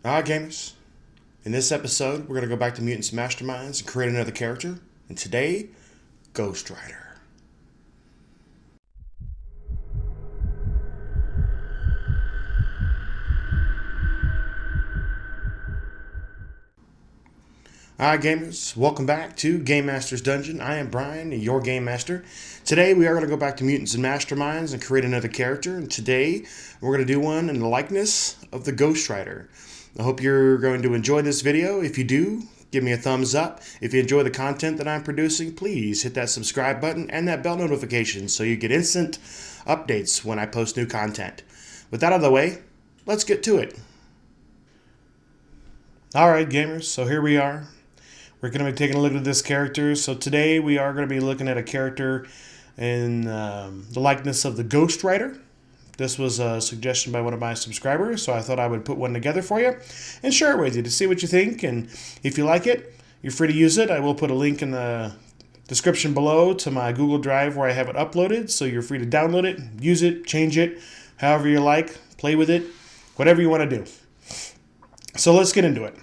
Alright, gamers. In this episode, we're going to go back to Mutants and Masterminds and create another character. And today, Ghost Rider. Alright, gamers. Welcome back to Game Master's Dungeon. I am Brian, your Game Master. Today, we are going to go back to Mutants and Masterminds and create another character. And today, we're going to do one in the likeness of the Ghost Rider. I hope you're going to enjoy this video. If you do, give me a thumbs up. If you enjoy the content that I'm producing, please hit that subscribe button and that bell notification so you get instant updates when I post new content. With that out of the way, let's get to it. Alright, gamers, so here we are. We're going to be taking a look at this character. So today we are going to be looking at a character in the likeness of the Ghost Rider. This was a suggestion by one of my subscribers, so I thought I would put one together for you and share it with you to see what you think. And if you like it, you're free to use it. I will put a link in the description below to my Google Drive where I have it uploaded, so you're free to download it, use it, change it, however you like, play with it, whatever you want to do. So let's get into it.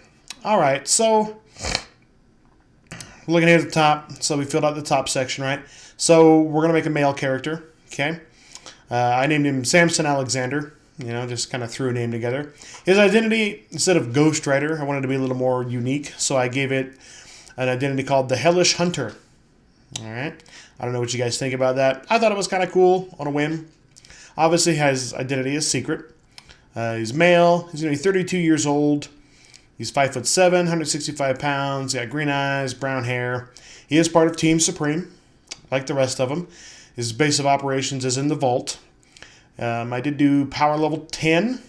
All right, so looking here at the top, so we filled out the top section, right? So we're going to make a male character, okay? I named him Samson Alexander, just kind of threw a name together. His identity, instead of Ghost Rider, I wanted to be a little more unique, so I gave it an identity called the Hellish Hunter. All right? I don't know what you guys think about that. I thought it was kind of cool on a whim. Obviously, his identity is secret. He's male. He's going to be 32 years old. He's 5'7", 165 pounds. He's got green eyes, brown hair. He is part of Team Supreme, like the rest of them. His base of operations is in the vault. I did do power level 10.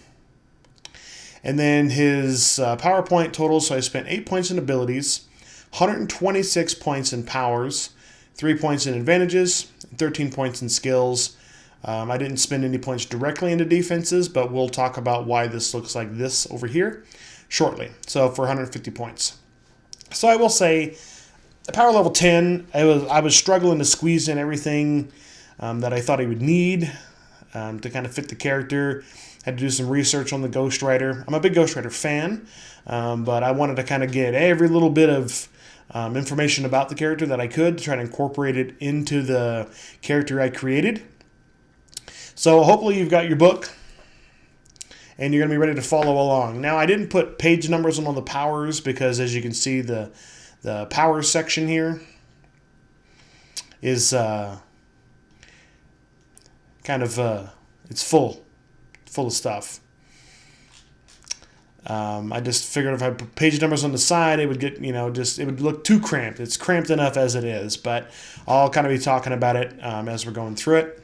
And then his power point total, so I spent 8 points in abilities, 126 points in powers, 3 points in advantages, 13 points in skills. I didn't spend any points directly into defenses, but we'll talk about why this looks like this over here shortly. So for 150 points. So I will say, the power level 10, I was struggling to squeeze in everything that I thought he would need to kind of fit the character. Had to do some research on the Ghost Rider. I'm a big Ghost Rider fan, but I wanted to kind of get every little bit of information about the character that I could to try to incorporate it into the character I created. So hopefully you've got your book and you're going to be ready to follow along. Now, I didn't put page numbers on all the powers because, as you can see, the powers section here is it's full of stuff. I just figured if I put page numbers on the side, it would get, it would look too cramped. It's cramped enough as it is, but I'll kind of be talking about it as we're going through it.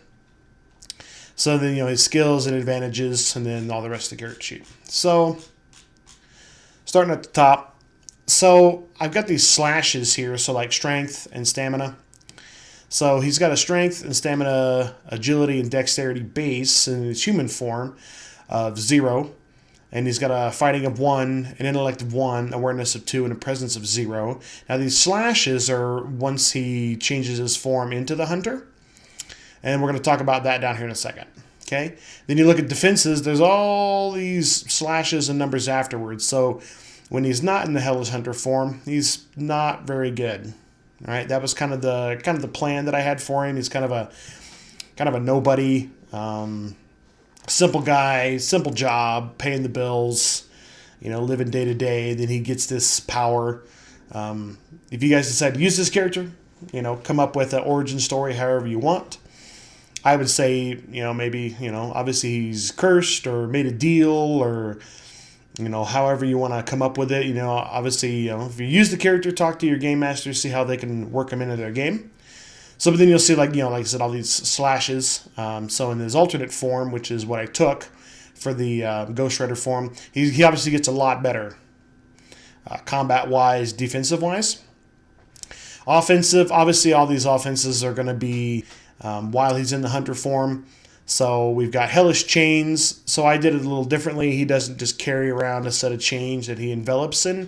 So then, his skills and advantages, and then all the rest of the character sheet. So, starting at the top. So, I've got these slashes here, so like strength and stamina. So, he's got a strength and stamina, agility, and dexterity base in his human form of 0. And he's got a fighting of 1, an intellect of 1, awareness of 2, and a presence of 0. Now, these slashes are once he changes his form into the hunter. And we're going to talk about that down here in a second. Okay? Then you look at defenses. There's all these slashes and numbers afterwards. So when he's not in the Hellish Hunter form, he's not very good. All right? That was kind of the plan that I had for him. He's kind of a nobody, simple guy, simple job, paying the bills, living day to day. Then he gets this power. If you guys decide to use this character, come up with an origin story however you want. I would say, maybe, obviously he's cursed or made a deal or, however you want to come up with it. Obviously, if you use the character, talk to your game master, see how they can work him into their game. So, but then you'll see, like I said, all these slashes. So in his alternate form, which is what I took for the Ghost Rider form, he obviously gets a lot better combat-wise, defensive-wise. Offensive, obviously all these offenses are going to be while he's in the hunter form. So we've got Hellish Chains. So I did it a little differently. He doesn't just carry around a set of chains that he envelops in.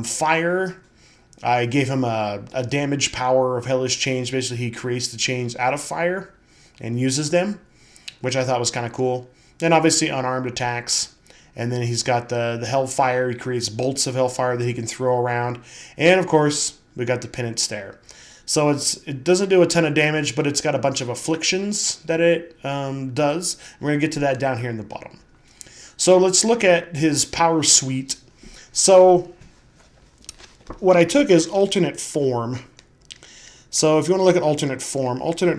Fire, I gave him a damage power of Hellish Chains. Basically, he creates the chains out of fire and uses them, which I thought was kind of cool. Then obviously unarmed attacks. And then he's got the hellfire. He creates bolts of hellfire that he can throw around. And, of course, we got the Pinnate Stab. So it doesn't do a ton of damage, but it's got a bunch of afflictions that it does. We're going to get to that down here in the bottom. So let's look at his power suite. So what I took is alternate form. So if you want to look at alternate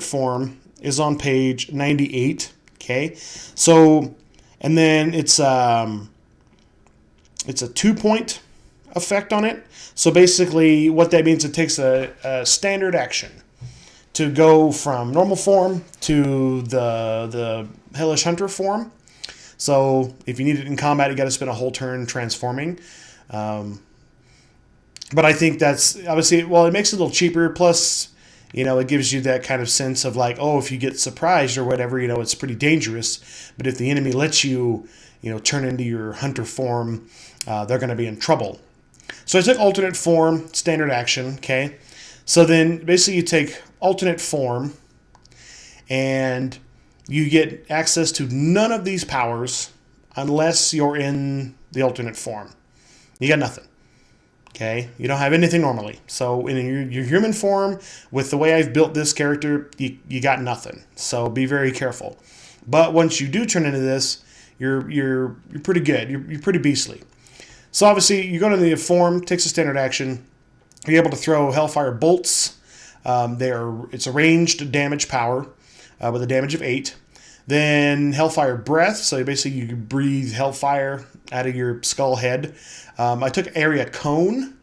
form is on page 98. Okay. So, and then it's a 2-point effect on it. So basically what that means, it takes a standard action to go from normal form to the Hellish Hunter form. So if you need it in combat, you got to spend a whole turn transforming. But I think that's obviously, well, it makes it a little cheaper. Plus, it gives you that kind of sense of like, oh, if you get surprised or whatever, it's pretty dangerous. But if the enemy lets you, turn into your hunter form, they're going to be in trouble. So I took alternate form, standard action, okay? So then basically you take alternate form and you get access to none of these powers unless you're in the alternate form. You got nothing. Okay? You don't have anything normally. So in your human form, with the way I've built this character, you got nothing. So be very careful. But once you do turn into this, you're pretty good. You're pretty beastly. So obviously you go to the form, takes a standard action. You're able to throw Hellfire bolts. It's a ranged damage power with a damage of 8. Then Hellfire breath. So basically you breathe Hellfire out of your skull head. I took area cone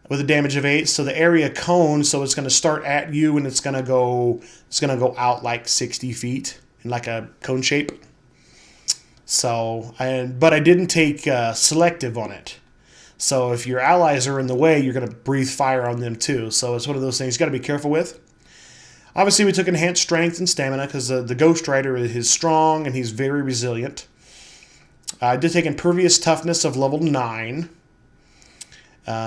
with a damage of 8. So the area cone, so it's going to start at you and it's going to go out like 60 feet in like a cone shape. So, but I didn't take selective on it. So if your allies are in the way, you're going to breathe fire on them too. So it's one of those things you got to be careful with. Obviously, we took enhanced strength and stamina because the Ghost Rider is strong and he's very resilient. I did take impervious toughness of level 9.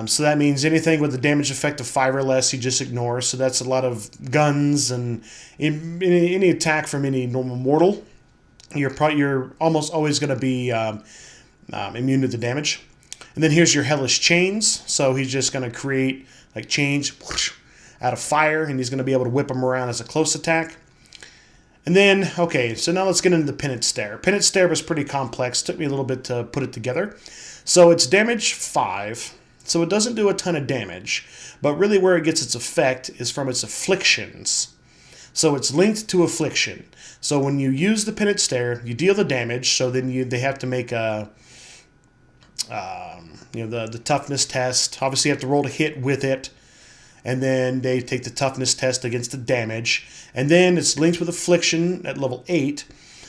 So that means anything with the damage effect of 5 or less, you just ignore. So that's a lot of guns and any attack from any normal mortal. You're almost always going to be immune to the damage. And then here's your Hellish Chains. So he's just going to create like chains out of fire, and he's going to be able to whip them around as a close attack. And then, okay, so now let's get into the Pinnate Stab. Pinnate Stab is pretty complex. Took me a little bit to put it together. So it's damage 5. So it doesn't do a ton of damage. But really where it gets its effect is from its afflictions. So it's linked to affliction. So when you use the Pinnate Stab, you deal the damage. So then they have to make the toughness test. Obviously, you have to roll to hit with it, and then they take the toughness test against the damage, and then it's linked with affliction at level 8.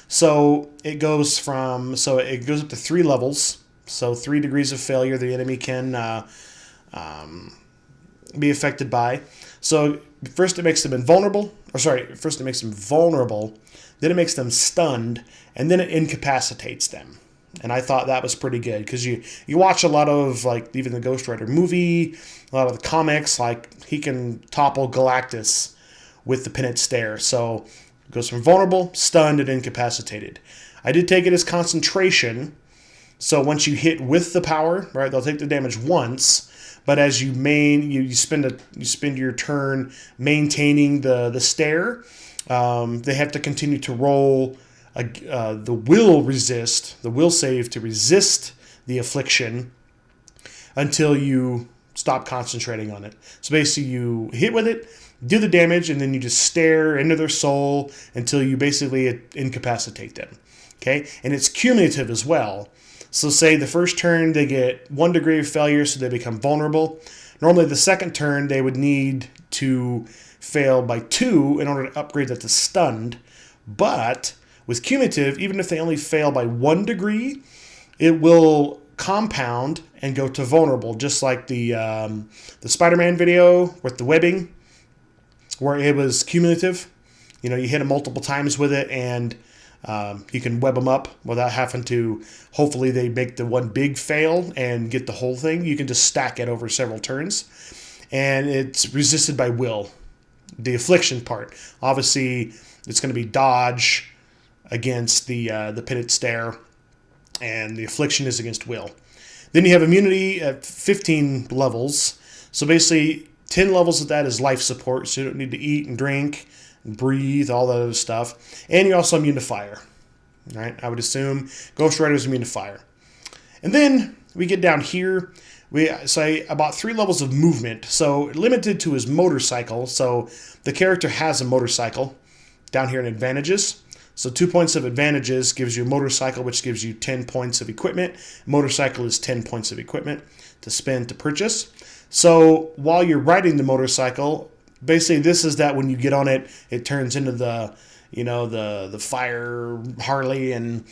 So it goes up to 3 levels. So 3 degrees of failure the enemy can be affected by. So first it makes them invulnerable. First it makes them vulnerable, then it makes them stunned, and then it incapacitates them. And I thought that was pretty good because you watch a lot of like even the Ghost Rider movie, a lot of the comics, like he can topple Galactus with the Pinnate Stab. So it goes from vulnerable, stunned, and incapacitated. I did take it as concentration. So once you hit with the power, right, they'll take the damage once. But as you spend your turn maintaining the stare, they have to continue to roll the will save to resist the affliction until you stop concentrating on it. So basically you hit with it, do the damage, and then you just stare into their soul until you basically incapacitate them. Okay? And it's cumulative as well. So say the first turn they get 1 degree of failure, so they become vulnerable. Normally the second turn they would need to fail by 2 in order to upgrade that to stunned. But with cumulative, even if they only fail by 1 degree, it will compound and go to vulnerable, just like the Spider-Man video with the webbing, where it was cumulative. You hit them multiple times with it, and you can web them up without having to, hopefully they make the one big fail and get the whole thing. You can just stack it over several turns. And it's resisted by will. The affliction part. Obviously, it's going to be dodge against the Pinnate Stab. and the affliction is against will. Then you have immunity at 15 levels. So basically, 10 levels of that is life support, so you don't need to eat and drink and breathe, all that other stuff. And you're also immune to fire. Right? I would assume Ghost Rider is immune to fire. And then we get down here, we say about 3 levels of movement. So limited to his motorcycle. So the character has a motorcycle. Down here in advantages. So 2 points of advantages gives you a motorcycle, which gives you 10 points of equipment. Motorcycle is 10 points of equipment to spend to purchase. So while you're riding the motorcycle, basically this is that when you get on it, it turns into the, the fire Harley and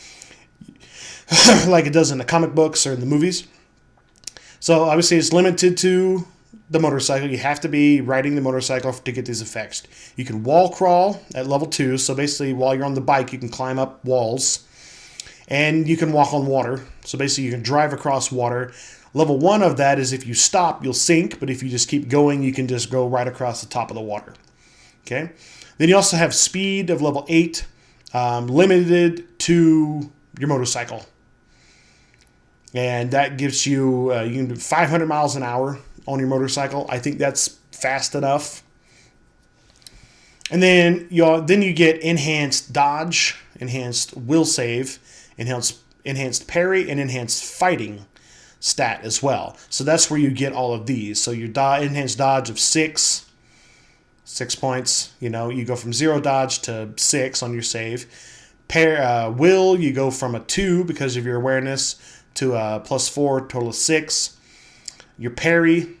like it does in the comic books or in the movies. So obviously it's limited to the motorcycle. You have to be riding the motorcycle to get these effects. You can wall crawl at level 2. So basically while you're on the bike, you can climb up walls. And you can walk on water. So basically you can drive across water. Level 1 of that is if you stop, you'll sink. But if you just keep going, you can just go right across the top of the water. Okay. Then you also have speed of level 8, limited to your motorcycle. And that gives you, you can do 500 miles an hour on your motorcycle. I think that's fast enough. And then you get enhanced dodge, enhanced will save, enhanced parry, and enhanced fighting stat as well. So that's where you get all of these. So your enhanced dodge of 6 points. You go from 0 dodge to 6 on your save. Will, you go from a 2 because of your awareness to a +4, total of 6. Your parry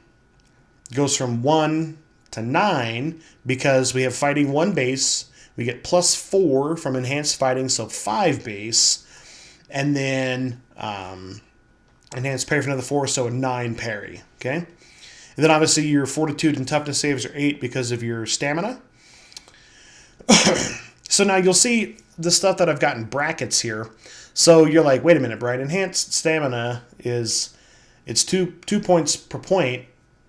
goes from 1 to 9 because we have fighting 1 base. We get +4 from enhanced fighting, so 5 base. And then enhanced parry for another 4, so a 9 parry. Okay? And then obviously your fortitude and toughness saves are 8 because of your stamina. So now you'll see the stuff that I've got in brackets here. So you're like, wait a minute, Brian. Enhanced stamina it's 2 points per point,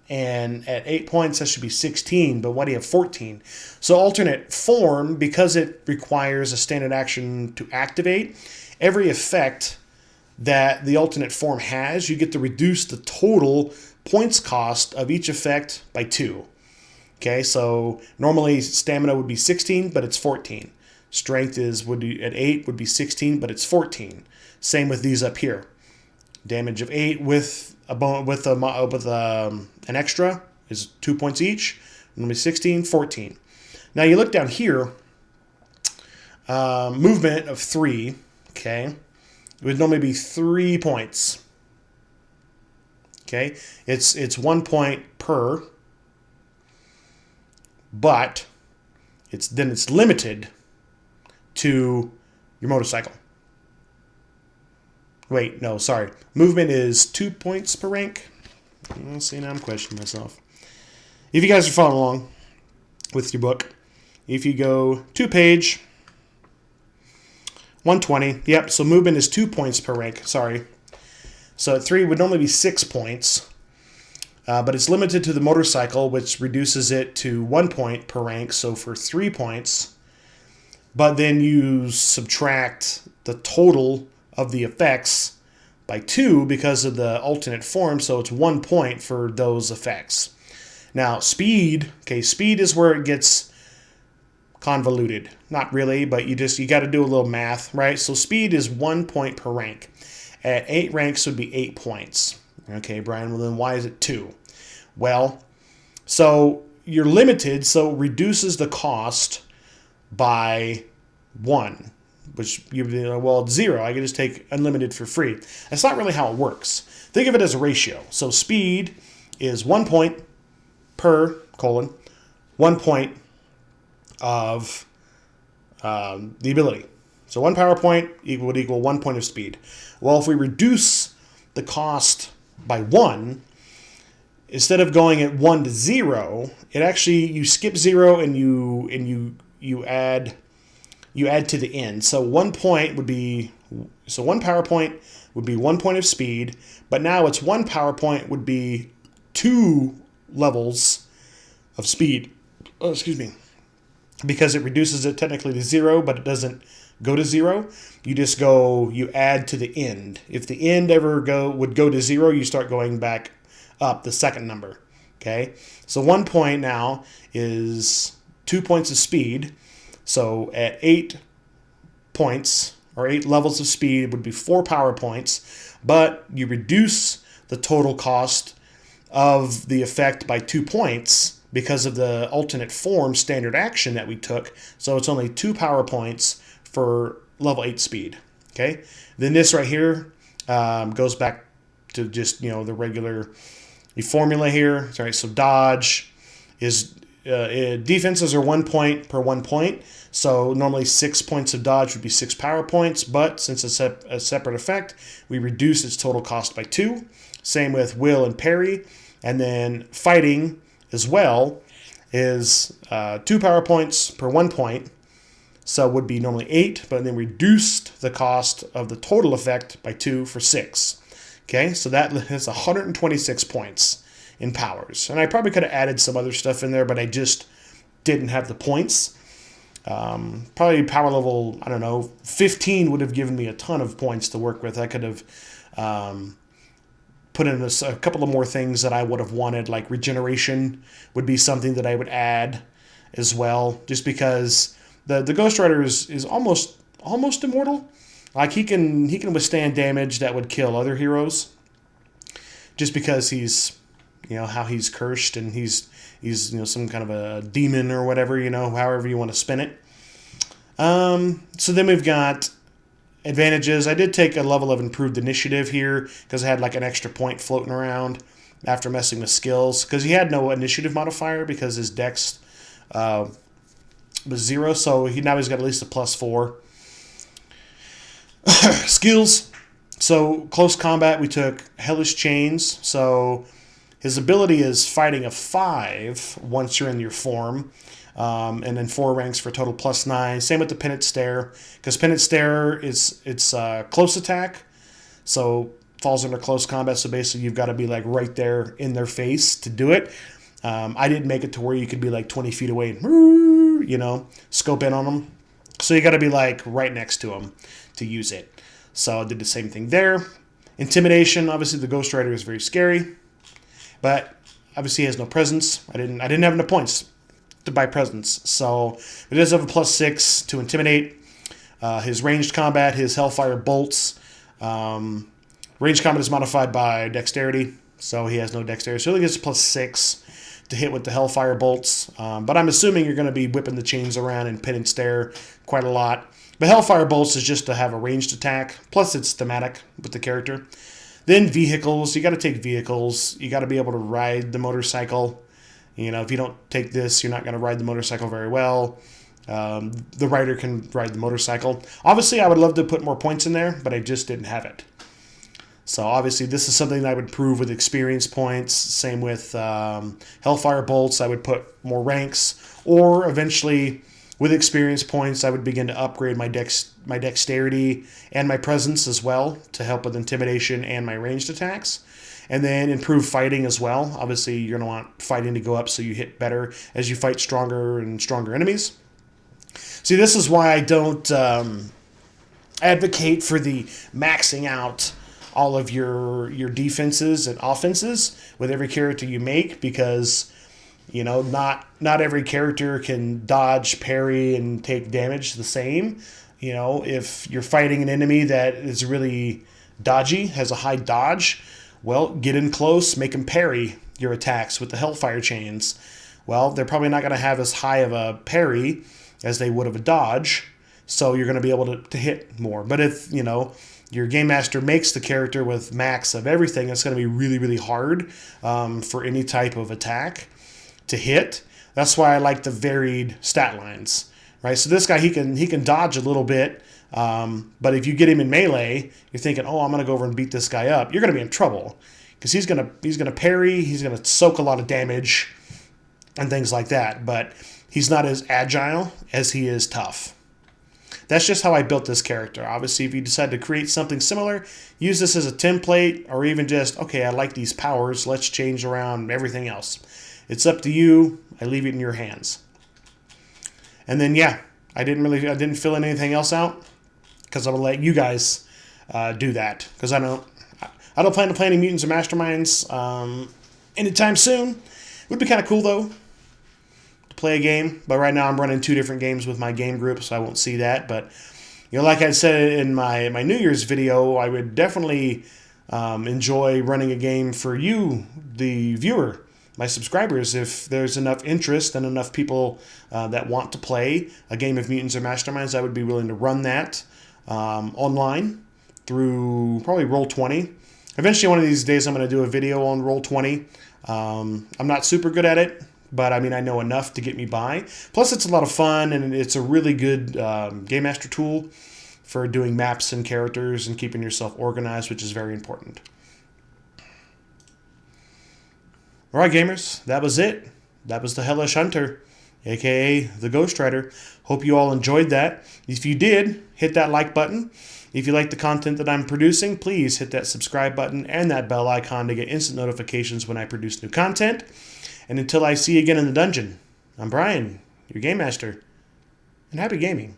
and at 8 points that should be 16. But why do you have 14? So alternate form, because it requires a standard action to activate, every effect that the alternate form has, you get to reduce the total points cost of each effect by 2. Okay, so normally stamina would be 16, but it's 14. Strength at 8 would be 16, but it's 14. Same with these up here. Damage of 8 with an extra is 2 points each. Normally 16, 14. Now you look down here. Movement of 3. Okay, it would normally be 3 points. Okay, it's 1 point per, but it's limited to your motorcycle. Wait, no, sorry. Movement is 2 points per rank. See, now I'm questioning myself. If you guys are following along with your book, if you go to page 120, yep, so movement is 2 points per rank, sorry. So at 3 would normally be 6 points, but it's limited to the motorcycle, which reduces it to 1 point per rank, so for 3 points. But then you subtract the total of the effects by 2 because of the alternate form, so it's 1 point for those effects. Now, speed is where it gets convoluted. Not really, but you got to do a little math, right? So speed is 1 point per rank. At 8 ranks would be 8 points. Okay, Brian, well then why is it 2? Well, so you're limited, so it reduces the cost by 1, which it's 0. I can just take unlimited for free. That's not really how it works. Think of it as a ratio. So speed is 1 point per 1 point of the ability. So 1 power point would equal 1 point of speed. Well, if we reduce the cost by 1, instead of going at 1 to 0, it actually, you skip 0 and you add to the end. So 1 point would be, so 1 power point would be 1 point of speed, but now it's 1 power point would be 2 levels of speed. Oh, excuse me. Because it reduces it technically to 0, but it doesn't go to 0. You add to the end. If the end ever would go to 0, you start going back up the second number. Okay, so 1 point now is 2 points of speed. So at 8 points or 8 levels of speed, it would be 4 power points, but you reduce the total cost of the effect by 2 points because of the alternate form standard action that we took. So it's only 2 power points for level 8 speed. Okay, then this right here goes back to just the regular formula here. Sorry, so dodge is defenses are 1 point per 1 point. So normally 6 points of dodge would be 6 power points, but since it's a separate effect, we reduce its total cost by 2. Same with will and parry, and then fighting as well is 2 power points per 1 point. So it would be normally 8, but then reduced the cost of the total effect by 2 for 6. Okay, so that is 126 points in powers. And I probably could have added some other stuff in there, but I just didn't have the points. Probably power level, 15 would have given me a ton of points to work with. I could have put in a couple of more things that I would have wanted, like regeneration would be something that I would add as well, just because the Ghost Rider is almost immortal. Like he can withstand damage that would kill other heroes, just because he's how he's cursed and he's some kind of a demon or whatever, however you want to spin it. So then we've got advantages. I did take a level of improved initiative here because I had like an extra point floating around after messing with skills, because he had no initiative modifier because his dex was 0, so now he's got at least a +4. Skills. So close combat, we took Hellish Chains. So his ability is fighting a 5 once you're in your form, and then 4 ranks for a total +9. Same with the Pinnate Stare, because Pinnate Stare it's close attack, so falls under close combat. So basically, you've got to be like right there in their face to do it. I didn't make it to where you could be like 20 feet away and scope in on them. So you got to be like right next to them to use it. So I did the same thing there. Intimidation, obviously the Ghost Rider is very scary, but obviously he has no presence. I didn't have enough points to buy presence, so it does have a +6 to intimidate. His ranged combat, his Hellfire bolts. Ranged combat is modified by dexterity, so he has no dexterity. So he only gets +6 to hit with the Hellfire bolts. But I'm assuming you're going to be whipping the chains around and pin and stare quite a lot. But Hellfire bolts is just to have a ranged attack, plus it's thematic with the character. Then vehicles, you got to take vehicles. You got to be able to ride the motorcycle. If you don't take this, you're not going to ride the motorcycle very well. The rider can ride the motorcycle. Obviously, I would love to put more points in there, but I just didn't have it. So obviously, this is something that I would prove with experience points. Same with Hellfire bolts. I would put more ranks, or eventually, with experience points, I would begin to upgrade my dexterity and my presence as well to help with intimidation and my ranged attacks. And then improve fighting as well. Obviously, you're going to want fighting to go up so you hit better as you fight stronger and stronger enemies. See, this is why I don't advocate for the maxing out all of your defenses and offenses with every character you make, because not every character can dodge, parry, and take damage the same. If you're fighting an enemy that is really dodgy, has a high dodge, well, get in close, make them parry your attacks with the Hellfire chains. Well, they're probably not going to have as high of a parry as they would of a dodge, so you're going to be able to hit more. But if, your Game Master makes the character with max of everything, it's going to be really, really hard for any type of attack to hit. That's why I like the varied stat lines, right? So this guy, he can dodge a little bit, but if you get him in melee, you're thinking, oh, I'm going to go over and beat this guy up. You're going to be in trouble, because he's going to parry, he's going to soak a lot of damage and things like that, but he's not as agile as he is tough. That's just how I built this character. Obviously, if you decide to create something similar, use this as a template, or even just, okay, I like these powers, let's change around everything else. It's up to you. I leave it in your hands. And then, yeah, I didn't fill anything else out. because I'm gonna let you guys do that, because I don't plan to play any Mutants or Masterminds anytime soon. It would be kind of cool though to play a game, but right now I'm running 2 different games with my game group, so I won't see that. But like I said in my New Year's video, I would definitely enjoy running a game for you, the viewer, my subscribers. If there's enough interest and enough people that want to play a game of Mutants or Masterminds, I would be willing to run that online through probably Roll20. Eventually, one of these days, I'm going to do a video on Roll20. I'm not super good at it, but I mean, I know enough to get me by. Plus, it's a lot of fun, and it's a really good Game Master tool for doing maps and characters and keeping yourself organized, which is very important. All right, gamers, that was it. That was the Hellish Hunter, aka the Ghost Rider. Hope you all enjoyed that. If you did, hit that like button. If you like the content that I'm producing, please hit that subscribe button and that bell icon to get instant notifications when I produce new content. And until I see you again in the dungeon, I'm Brian, your Game Master, and happy gaming.